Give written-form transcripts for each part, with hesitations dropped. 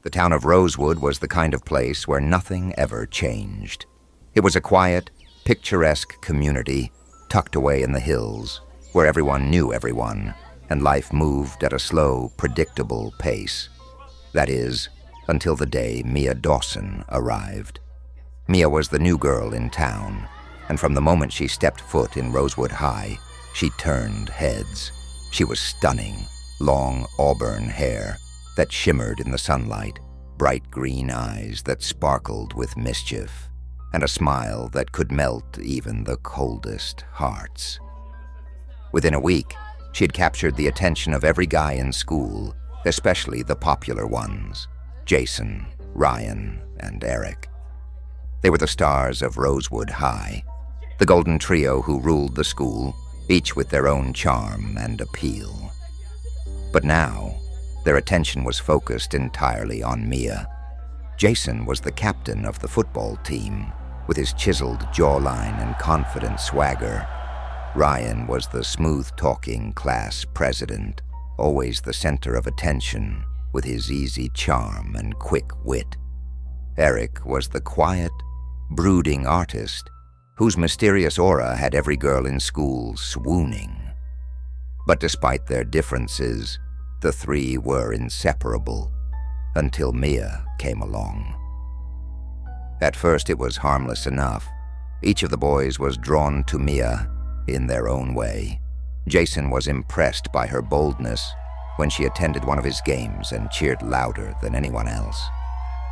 The town of Rosewood was the kind of place where nothing ever changed. It was a quiet, picturesque community tucked away in the hills, where everyone knew everyone, and life moved at a slow, predictable pace. That is, until the day Mia Dawson arrived. Mia was the new girl in town, and from the moment she stepped foot in Rosewood High, she turned heads. She was stunning, long auburn hair that shimmered in the sunlight, bright green eyes that sparkled with mischief, and a smile that could melt even the coldest hearts. Within a week, she had captured the attention of every guy in school, especially the popular ones, Jason, Ryan, and Eric. They were the stars of Rosewood High, the golden trio who ruled the school, each with their own charm and appeal. But now, their attention was focused entirely on Mia. Jason was the captain of the football team, with his chiseled jawline and confident swagger. Ryan was the smooth-talking class president, always the center of attention, with his easy charm and quick wit. Eric was the quiet, brooding artist, whose mysterious aura had every girl in school swooning. But despite their differences, the three were inseparable, until Mia came along. At first it was harmless enough. Each of the boys was drawn to Mia in their own way. Jason was impressed by her boldness when she attended one of his games and cheered louder than anyone else.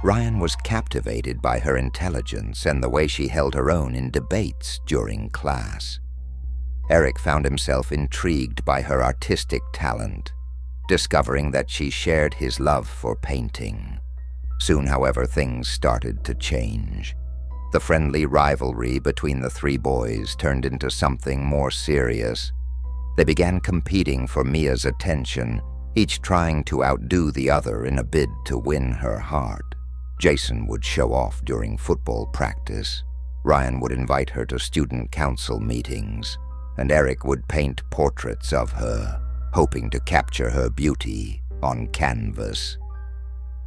Ryan was captivated by her intelligence and the way she held her own in debates during class. Eric found himself intrigued by her artistic talent, discovering that she shared his love for painting. Soon, however, things started to change. The friendly rivalry between the three boys turned into something more serious. They began competing for Mia's attention, each trying to outdo the other in a bid to win her heart. Jason would show off during football practice. Ryan would invite her to student council meetings, and Eric would paint portraits of her, hoping to capture her beauty on canvas.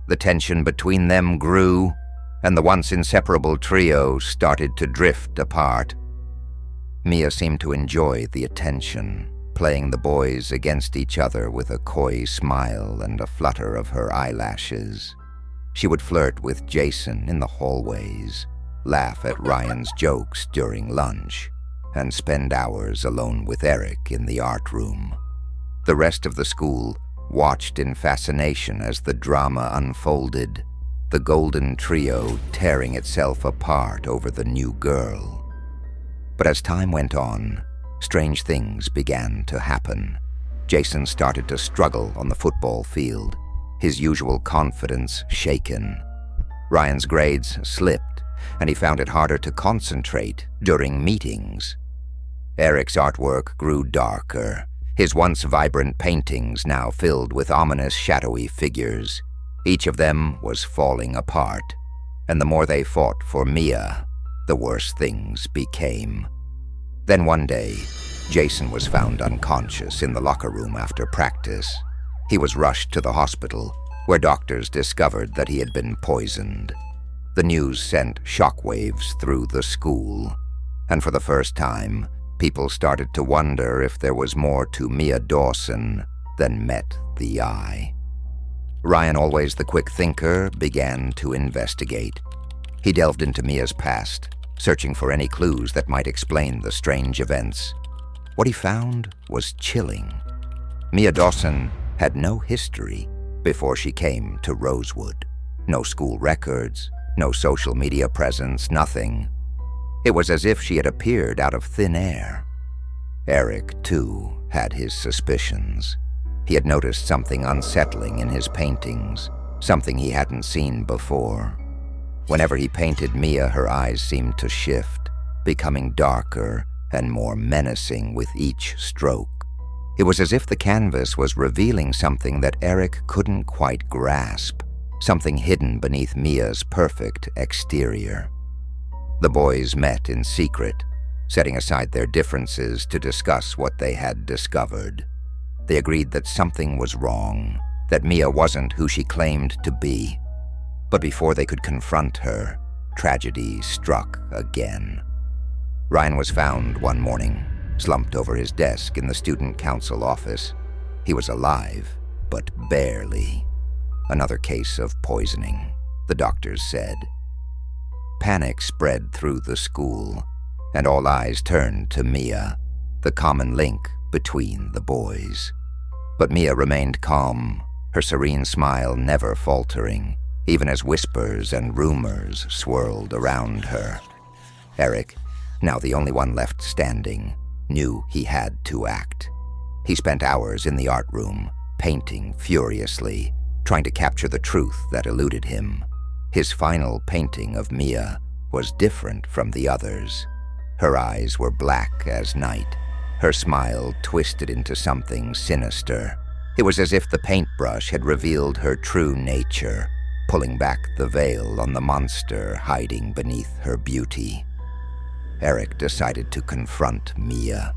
The tension between them grew, and the once inseparable trio started to drift apart. Mia seemed to enjoy the attention, playing the boys against each other with a coy smile and a flutter of her eyelashes. She would flirt with Jason in the hallways, laugh at Ryan's jokes during lunch, and spend hours alone with Eric in the art room. The rest of the school watched in fascination as the drama unfolded, the golden trio tearing itself apart over the new girl. But as time went on, strange things began to happen. Jason started to struggle on the football field, his usual confidence shaken. Ryan's grades slipped, and he found it harder to concentrate during meetings. Eric's artwork grew darker, his once vibrant paintings now filled with ominous, shadowy figures. Each of them was falling apart, and the more they fought for Mia, the worse things became. Then one day, Jason was found unconscious in the locker room after practice. He was rushed to the hospital, where doctors discovered that he had been poisoned. The news sent shockwaves through the school, and for the first time, people started to wonder if there was more to Mia Dawson than met the eye. Ryan, always the quick thinker, began to investigate. He delved into Mia's past, searching for any clues that might explain the strange events. What he found was chilling. Mia Dawson had no history before she came to Rosewood. No school records, no social media presence, nothing. It was as if she had appeared out of thin air. Eric, too, had his suspicions. He had noticed something unsettling in his paintings, something he hadn't seen before. Whenever he painted Mia, her eyes seemed to shift, becoming darker and more menacing with each stroke. It was as if the canvas was revealing something that Eric couldn't quite grasp, something hidden beneath Mia's perfect exterior. The boys met in secret, setting aside their differences to discuss what they had discovered. They agreed that something was wrong, that Mia wasn't who she claimed to be. But before they could confront her, tragedy struck again. Ryan was found one morning, slumped over his desk in the student council office. He was alive, but barely. Another case of poisoning, the doctors said. Panic spread through the school, and all eyes turned to Mia, the common link between the boys. But Mia remained calm, her serene smile never faltering, even as whispers and rumors swirled around her. Eric, now the only one left standing, knew he had to act. He spent hours in the art room, painting furiously, trying to capture the truth that eluded him. His final painting of Mia was different from the others. Her eyes were black as night, her smile twisted into something sinister. It was as if the paintbrush had revealed her true nature, pulling back the veil on the monster hiding beneath her beauty. Eric decided to confront Mia,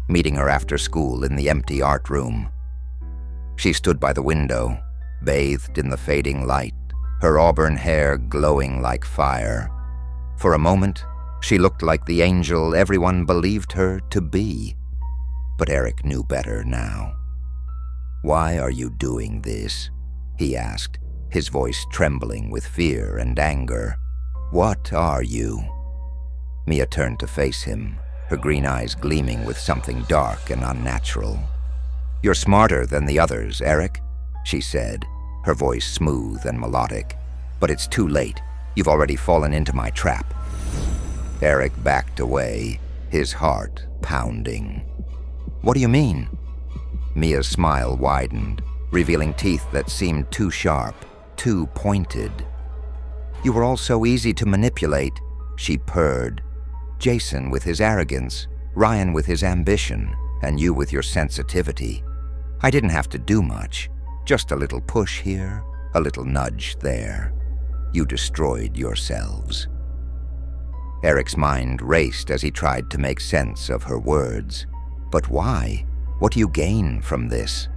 meeting her after school in the empty art room. She stood by the window, bathed in the fading light, her auburn hair glowing like fire. For a moment, she looked like the angel everyone believed her to be. But Eric knew better now. "Why are you doing this?" he asked, his voice trembling with fear and anger. "What are you?" Mia turned to face him, her green eyes gleaming with something dark and unnatural. "You're smarter than the others, Eric," she said, her voice smooth and melodic. "But it's too late. You've already fallen into my trap." Eric backed away, his heart pounding. "What do you mean?" Mia's smile widened, revealing teeth that seemed too sharp, too pointed. "You were all so easy to manipulate," she purred. "Jason with his arrogance, Ryan with his ambition, and you with your sensitivity. I didn't have to do much, just a little push here, a little nudge there. You destroyed yourselves." Eric's mind raced as he tried to make sense of her words. But why? What do you gain from this?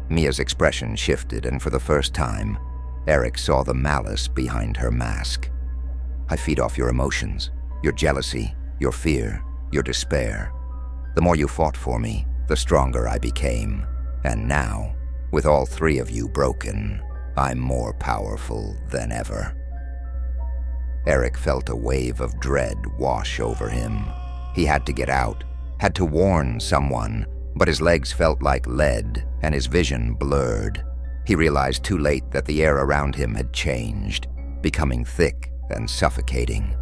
Mia's expression shifted, and for the first time, Eric saw the malice behind her mask. "I feed off your emotions, your jealousy, your fear, your despair. The more you fought for me, the stronger I became. And now, with all three of you broken, I'm more powerful than ever." Eric felt a wave of dread wash over him. He had to get out, had to warn someone, but his legs felt like lead and his vision blurred. He realized too late that the air around him had changed, becoming thick and suffocating.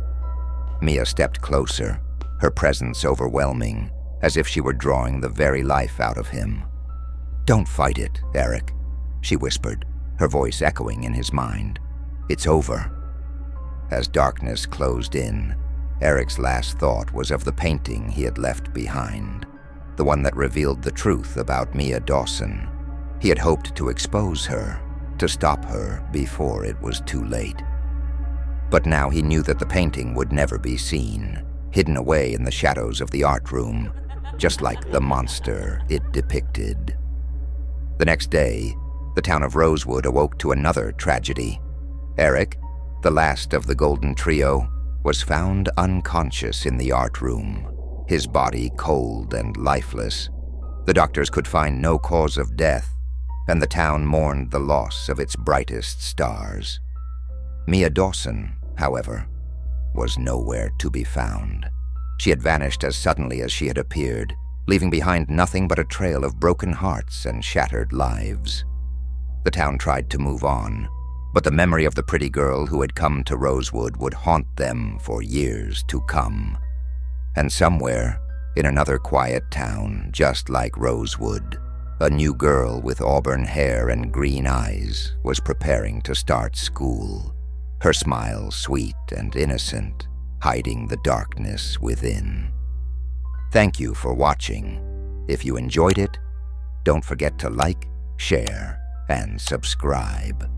Mia stepped closer, her presence overwhelming, as if she were drawing the very life out of him. "Don't fight it, Eric," she whispered, her voice echoing in his mind. "It's over." As darkness closed in, Eric's last thought was of the painting he had left behind, the one that revealed the truth about Mia Dawson. He had hoped to expose her, to stop her before it was too late. But now he knew that the painting would never be seen, hidden away in the shadows of the art room, just like the monster it depicted. The next day, the town of Rosewood awoke to another tragedy. Eric, the last of the Golden Trio, was found unconscious in the art room, his body cold and lifeless. The doctors could find no cause of death, and the town mourned the loss of its brightest stars. Mia Dawson, however, was nowhere to be found. She had vanished as suddenly as she had appeared, leaving behind nothing but a trail of broken hearts and shattered lives. The town tried to move on, but the memory of the pretty girl who had come to Rosewood would haunt them for years to come. And somewhere, in another quiet town just like Rosewood, a new girl with auburn hair and green eyes was preparing to start school, her smile sweet and innocent, hiding the darkness within. Thank you for watching. If you enjoyed it, don't forget to like, share, and subscribe.